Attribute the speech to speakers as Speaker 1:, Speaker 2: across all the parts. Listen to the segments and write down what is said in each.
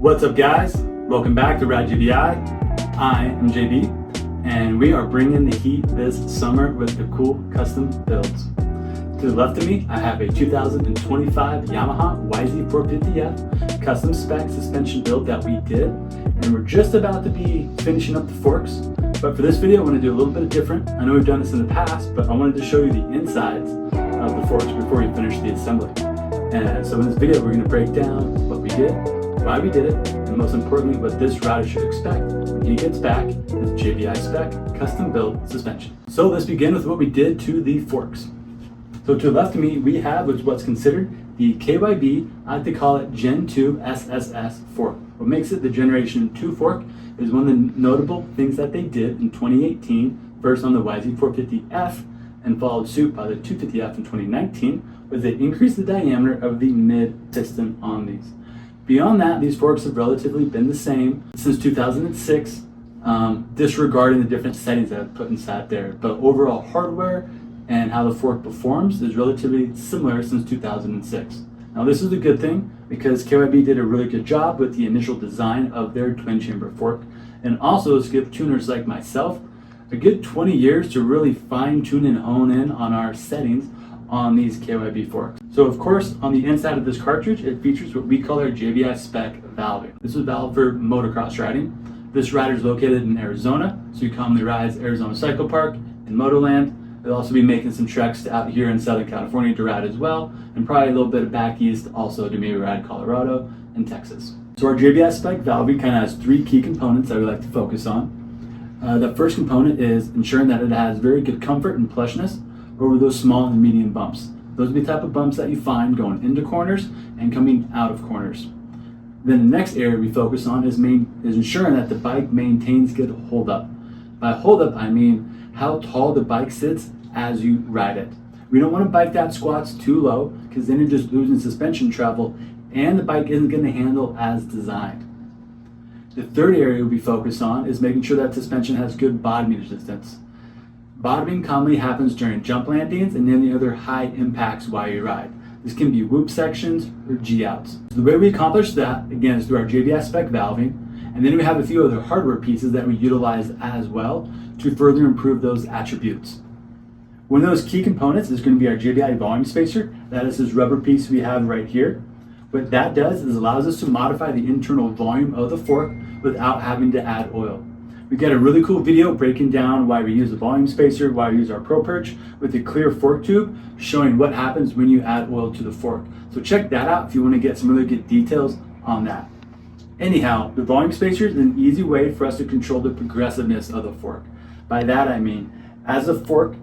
Speaker 1: What's up, guys? Welcome back to Rad JBI. I am JB, and we are bringing the heat this summer with the cool custom builds. To the left of me, I have a 2025 Yamaha YZ450F custom spec suspension build that we did, and we're just about to be finishing up the forks. But for this video, I want to do a little bit different. I know we've done this in the past, but I wanted to show you the insides of the forks before we finish the assembly. And so in this video, we're going to break down what we did, why we did it, and most importantly, what this rider should expect when he gets back his JBI Spec custom build suspension. So let's begin with what we did to the forks. So to the left of me, we have what's considered the KYB, I like to call it Gen 2 SSS fork. What makes it the Generation 2 fork is one of the notable things that they did in 2018, first on the YZ450F, and followed suit by the 250F in 2019, was they increased the diameter of the mid piston on these. Beyond that, these forks have relatively been the same since 2006, disregarding the different settings that I've put inside there. But overall hardware and how the fork performs is relatively similar since 2006. Now this is a good thing because KYB did a really good job with the initial design of their twin chamber fork, and also it's given tuners like myself a good 20 years to really fine tune and hone in on our settings on these KYB forks. So of course, on the inside of this cartridge, it features what we call our JBI Spec valving. This is a valve for motocross riding. This rider is located in Arizona, so he commonly rides Arizona Cycle Park and Motoland. They'll also be making some treks out here in Southern California to ride as well, and probably a little bit of back east also to maybe ride Colorado and Texas. So our JBI Spec valving kind of has three key components that we like to focus on. The first component is ensuring that it has very good comfort and plushness over those small and medium bumps. Those are the type of bumps that you find going into corners and coming out of corners. Then the next area we focus on is ensuring that the bike maintains good hold up. By hold up, I mean how tall the bike sits as you ride it. We don't want a bike that squats too low because then you're just losing suspension travel and the bike isn't going to handle as designed. The third area we focus on is making sure that suspension has good bottoming resistance. Bottoming commonly happens during jump landings and any other high impacts while you ride. This can be whoop sections or G-outs. So the way we accomplish that, again, is through our JBI Spec valving, and then we have a few other hardware pieces that we utilize as well to further improve those attributes. One of those key components is going to be our JBI volume spacer. That is this rubber piece we have right here. What that does is allows us to modify the internal volume of the fork without having to add oil. We got a really cool video breaking down why we use the volume spacer, why we use our Pro Perch with a clear fork tube, showing what happens when you add oil to the fork. So check that out if you want to get some really good details on that. Anyhow, the volume spacer is an easy way for us to control the progressiveness of the fork. By that I mean, as the fork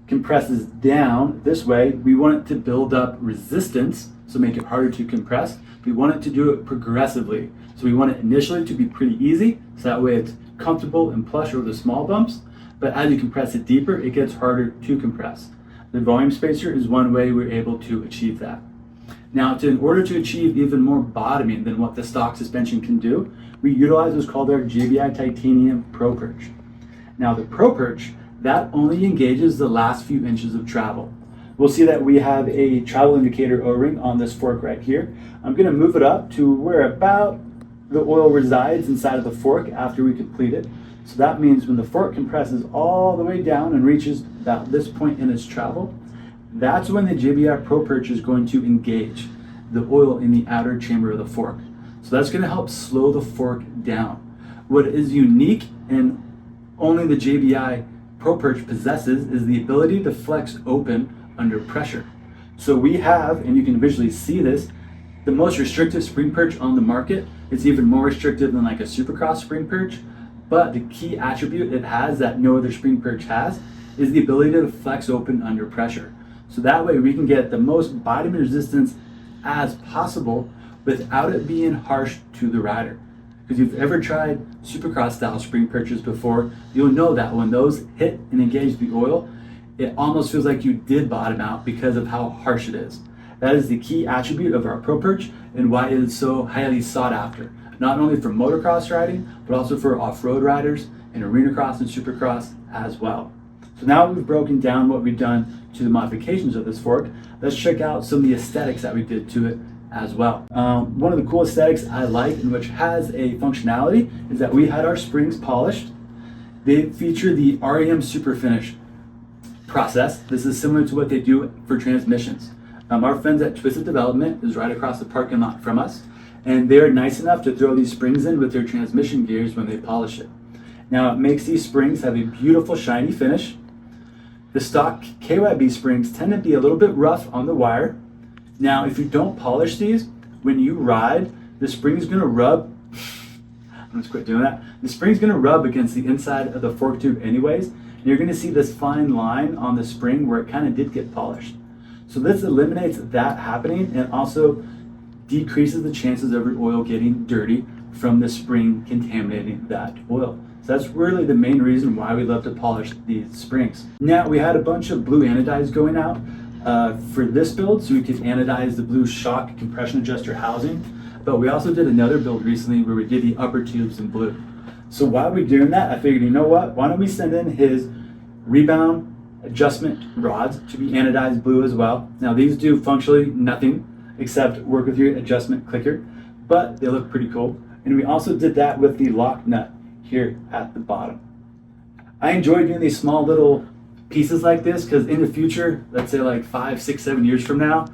Speaker 1: compresses down this way, we want it to build up resistance, so make it harder to compress. We want it to do it progressively. So we want it initially to be pretty easy, so that way it's comfortable and plush over the small bumps, but as you compress it deeper, it gets harder to compress. The volume spacer is one way we're able to achieve that. Now, in order to achieve even more bottoming than what the stock suspension can do, we utilize what's called our JBI Titanium Pro Perch. Now, the Pro Perch, that only engages the last few inches of travel. We'll see that we have a travel indicator O-ring on this fork right here. I'm going to move it up to where about the oil resides inside of the fork after we complete it. So that means when the fork compresses all the way down and reaches about this point in its travel, that's when the JBI Pro Perch is going to engage the oil in the outer chamber of the fork. So that's going to help slow the fork down. What is unique and only the JBI Pro Perch possesses is the ability to flex open under pressure. So we have, and you can visually see this, the most restrictive spring perch on the market. It's even more restrictive than like a Supercross spring perch, but the key attribute it has that no other spring perch has is the ability to flex open under pressure. So that way we can get the most bottoming resistance as possible without it being harsh to the rider. Because if you've ever tried Supercross style spring perches before, you'll know that when those hit and engage the oil, it almost feels like you did bottom out because of how harsh it is. That is the key attribute of our Pro Perch and why it is so highly sought after, not only for motocross riding, but also for off-road riders and arena cross and supercross as well. So now we've broken down what we've done to the modifications of this fork, let's check out some of the aesthetics that we did to it as well. One of the cool aesthetics I like, and which has a functionality, is that we had our springs polished. They feature the REM super finish process. This is similar to what they do for transmissions. Our friends at Twisted Development is right across the parking lot from us, and they're nice enough to throw these springs in with their transmission gears when they polish it. Now it makes these springs have a beautiful shiny finish. The stock KYB springs tend to be a little bit rough on the wire. Now if you don't polish these, when you ride, the spring's gonna rub, I'm just quit doing that. The spring's gonna rub against the inside of the fork tube anyways, and you're gonna see this fine line on the spring where it kind of did get polished. So this eliminates that happening and also decreases the chances of your oil getting dirty from the spring contaminating that oil. So that's really the main reason why we love to polish these springs. Now we had a bunch of blue anodize going out for this build, so we could anodize the blue shock compression adjuster housing. But we also did another build recently where we did the upper tubes in blue. So while we're doing that, I figured, you know what? Why don't we send in his rebound adjustment rods to be anodized blue as well. Now these do functionally nothing except work with your adjustment clicker, but they look pretty cool. And we also did that with the lock nut here at the bottom. I enjoy doing these small little pieces like this because in the future, let's say like 5, 6, 7 years from now,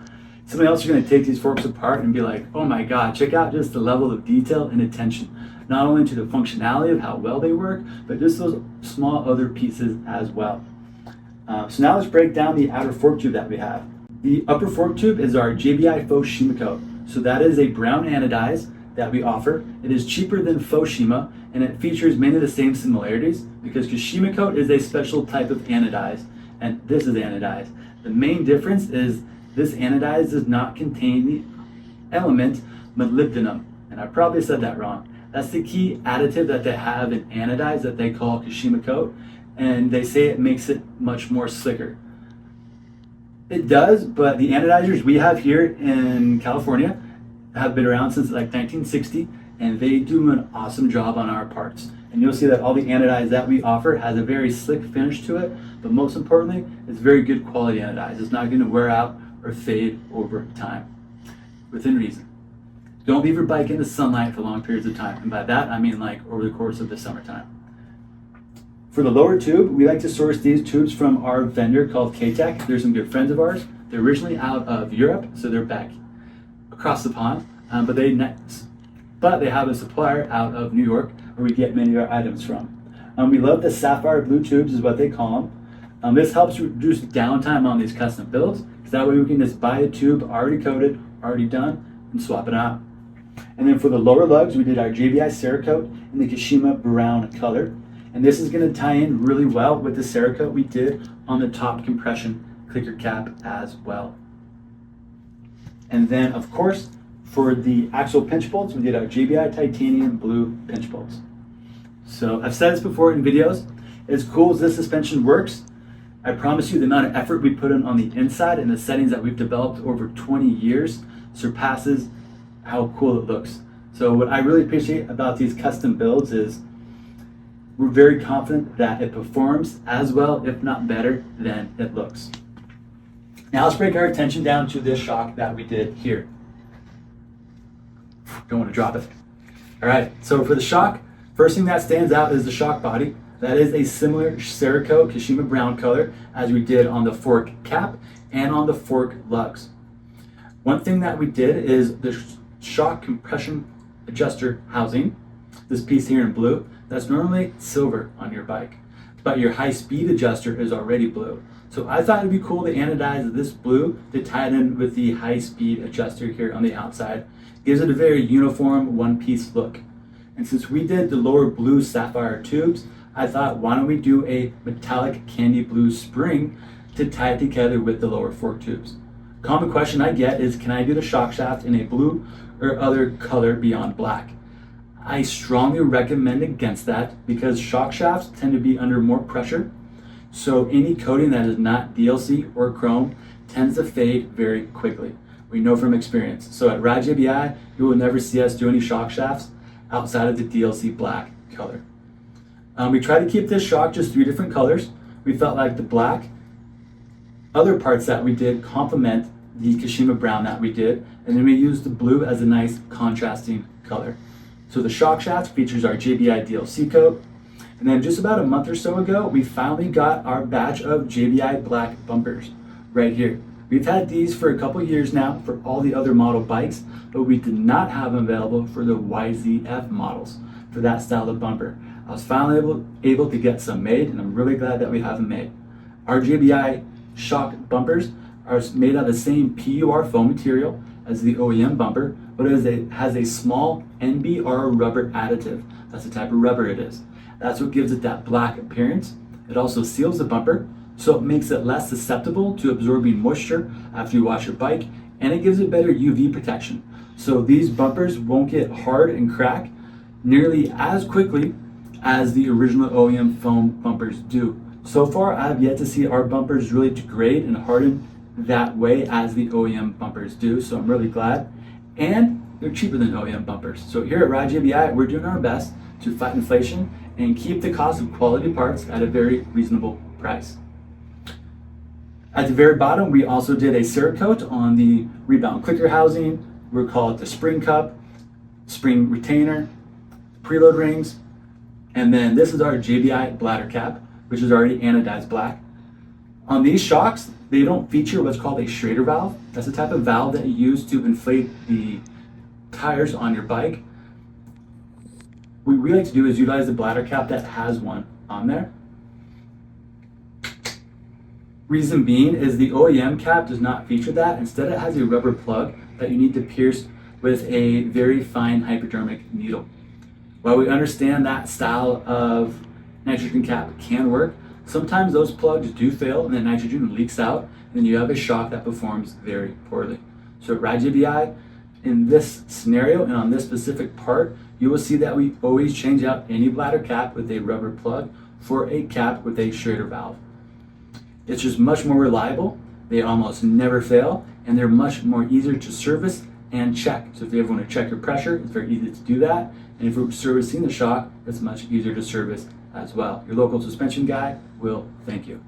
Speaker 1: somebody else is going to take these forks apart and be like, oh my God, check out just the level of detail and attention, not only to the functionality of how well they work, but just those small other pieces as well. So now let's break down the outer fork tube that we have. The upper fork tube is our JBI faux Shima coat. So that is a brown anodize that we offer. It is cheaper than faux Shima, and it features many of the same similarities because Shima coat is a special type of anodize, and this is anodize. The main difference is this anodize does not contain the element molybdenum, and I probably said that wrong. That's the key additive that they have in anodize that they call Shima coat, and they say it makes it much more slicker. It does, but the anodizers we have here in California have been around since like 1960, and they do an awesome job on our parts. And you'll see that all the anodize that we offer has a very slick finish to it, but most importantly, it's very good quality anodize. It's not going to wear out or fade over time, within reason. Don't leave your bike in the sunlight for long periods of time, and by that I mean like over the course of the summertime. For the lower tube, we like to source these tubes from our vendor called K-Tech. They're some good friends of ours. They're originally out of Europe, so they're back across the pond, but they have a supplier out of New York where we get many of our items from. We love the sapphire blue tubes is what they call them. This helps reduce downtime on these custom builds, because that way we can just buy a tube already coated, already done, and swap it out. And then for the lower lugs, we did our JBI Cerakote in the Kashima brown color. And this is going to tie in really well with the Cerakote we did on the top compression clicker cap as well. And then of course, for the axle pinch bolts, we did our JBI titanium blue pinch bolts. So I've said this before in videos, as cool as this suspension works, I promise you the amount of effort we put in on the inside and the settings that we've developed over 20 years surpasses how cool it looks. So what I really appreciate about these custom builds is we're very confident that it performs as well, if not better, than it looks. Now let's break our attention down to this shock that we did here. Don't want to drop it. All right, so for the shock, first thing that stands out is the shock body. That is a similar Cerakote Kashima brown color as we did on the fork cap and on the fork lugs. One thing that we did is the shock compression adjuster housing, this piece here in blue, that's normally silver on your bike, but your high speed adjuster is already blue. So I thought it'd be cool to anodize this blue to tie it in with the high speed adjuster here on the outside. Gives it a very uniform one-piece look. And since we did the lower blue sapphire tubes, I thought, why don't we do a metallic candy blue spring to tie it together with the lower fork tubes. Common question I get is, can I do the shock shaft in a blue or other color beyond black? I strongly recommend against that because shock shafts tend to be under more pressure. So any coating that is not DLC or chrome tends to fade very quickly. We know from experience. So at Rad JBI, you will never see us do any shock shafts outside of the DLC black color. We try to keep this shock just 3 different colors. We felt like the black, other parts that we did complement the Kashima brown that we did, and then we used the blue as a nice contrasting color. So the shock shaft features our JBI DLC coat, and then just about a month or so ago, we finally got our batch of JBI black bumpers right here. We've had these for a couple years now for all the other model bikes, but we did not have them available for the YZF models for that style of bumper. I was finally able to get some made, and I'm really glad that we have them made. Our JBI shock bumpers are made out of the same PUR foam material as the OEM bumper, but it has a small NBR rubber additive. That's the type of rubber it is. That's what gives it that black appearance. It also seals the bumper, so it makes it less susceptible to absorbing moisture after you wash your bike, and it gives it better UV protection. So these bumpers won't get hard and crack nearly as quickly as the original OEM foam bumpers do. So far, I have yet to see our bumpers really degrade and harden that way as the OEM bumpers do, so I'm really glad. And they're cheaper than OEM bumpers. So here at Ride JBI, we're doing our best to fight inflation and keep the cost of quality parts at a very reasonable price. At the very bottom, we also did a Cerakote on the rebound clicker housing. We'll call it the spring cup, spring retainer, preload rings, and then this is our JBI bladder cap, which is already anodized black. On these shocks, they don't feature what's called a Schrader valve. That's the type of valve that you use to inflate the tires on your bike. What we like to do is utilize the bladder cap that has one on there. Reason being is the OEM cap does not feature that. Instead, it has a rubber plug that you need to pierce with a very fine hypodermic needle. While we understand that style of nitrogen cap can work, sometimes those plugs do fail and the nitrogen leaks out, and then you have a shock that performs very poorly. So at Ride JBI, in this scenario and on this specific part, you will see that we always change out any bladder cap with a rubber plug for a cap with a Schrader valve. It's just much more reliable, they almost never fail, and they're much more easier to service and check. So if you ever want to check your pressure, it's very easy to do that. And if you're servicing the shock, it's much easier to service as well. Your local suspension guy will thank you.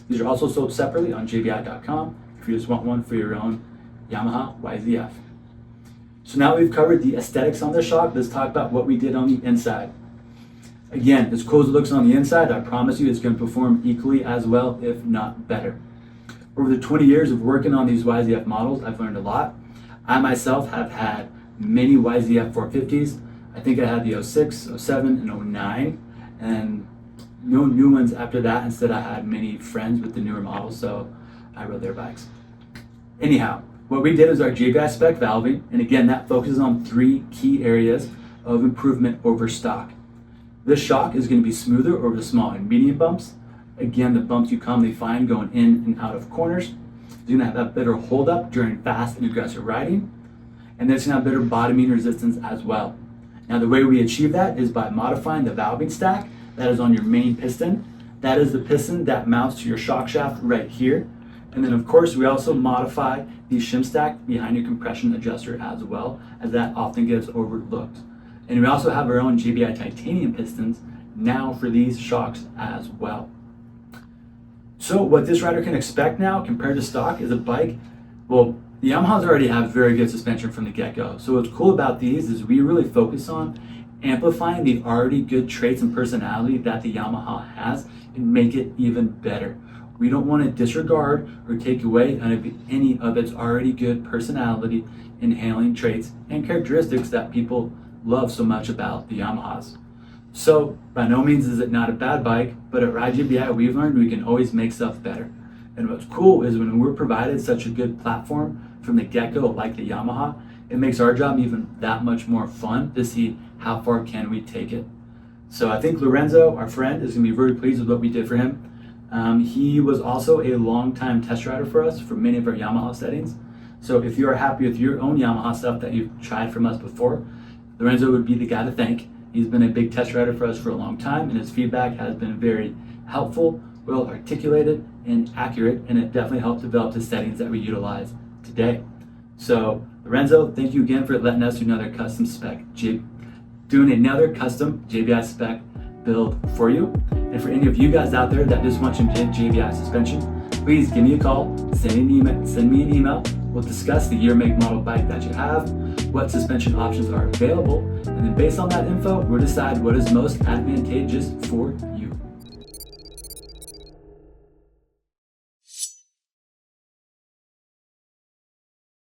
Speaker 1: These are also sold separately on JBI.com if you just want one for your own Yamaha YZ450F. So now we've covered the aesthetics on the shock, let's talk about what we did on the inside. Again, as cool as it looks on the inside, I promise you it's going to perform equally as well, if not better. Over the 20 years of working on these YZF models, I've learned a lot. I myself have had many YZF450s. I think I had the 06, 07, and 09, and no new ones after that. Instead, I had many friends with the newer models, so I rode their bikes. Anyhow, what we did is our JBI Spec valving, and again, that focuses on 3 key areas of improvement over stock. This shock is going to be smoother over the small and medium bumps. Again, the bumps you commonly find going in and out of corners. You're going to have that better hold up during fast and aggressive riding, and it's going to have better bottoming resistance as well. Now, the way we achieve that is by modifying the valving stack that is on your main piston. That is the piston that mounts to your shock shaft right here. And then, of course, we also modify the shim stack behind your compression adjuster as well, as that often gets overlooked. And we also have our own JBI titanium pistons now for these shocks as well. So what this rider can expect now compared to stock is a bike, well, the Yamahas already have very good suspension from the get-go. So what's cool about these is we really focus on amplifying the already good traits and personality that the Yamaha has and make it even better. We don't want to disregard or take away any of its already good personality and handling traits and characteristics that people love so much about the Yamahas. So by no means is it not a bad bike, but at Ride JBI we've learned we can always make stuff better. And what's cool is when we're provided such a good platform from the get-go like the Yamaha, it makes our job even that much more fun to see how far can we take it. So I think Lorenzo, our friend, is going to be very pleased with what we did for him. He was also a long-time test rider for us for many of our Yamaha settings. So if you are happy with your own Yamaha stuff that you've tried from us before, Lorenzo would be the guy to thank. He's been a big test rider for us for a long time, and his feedback has been very helpful, well articulated, and accurate, and it definitely helped develop the settings that we utilize today. So Lorenzo, thank you again for letting us do another custom JBI spec build for you. And for any of you guys out there that just want some JBI suspension, please give me a call, send me an email, We'll discuss the year, make, model bike that you have, what suspension options are available, and then based on that info, we'll decide what is most advantageous for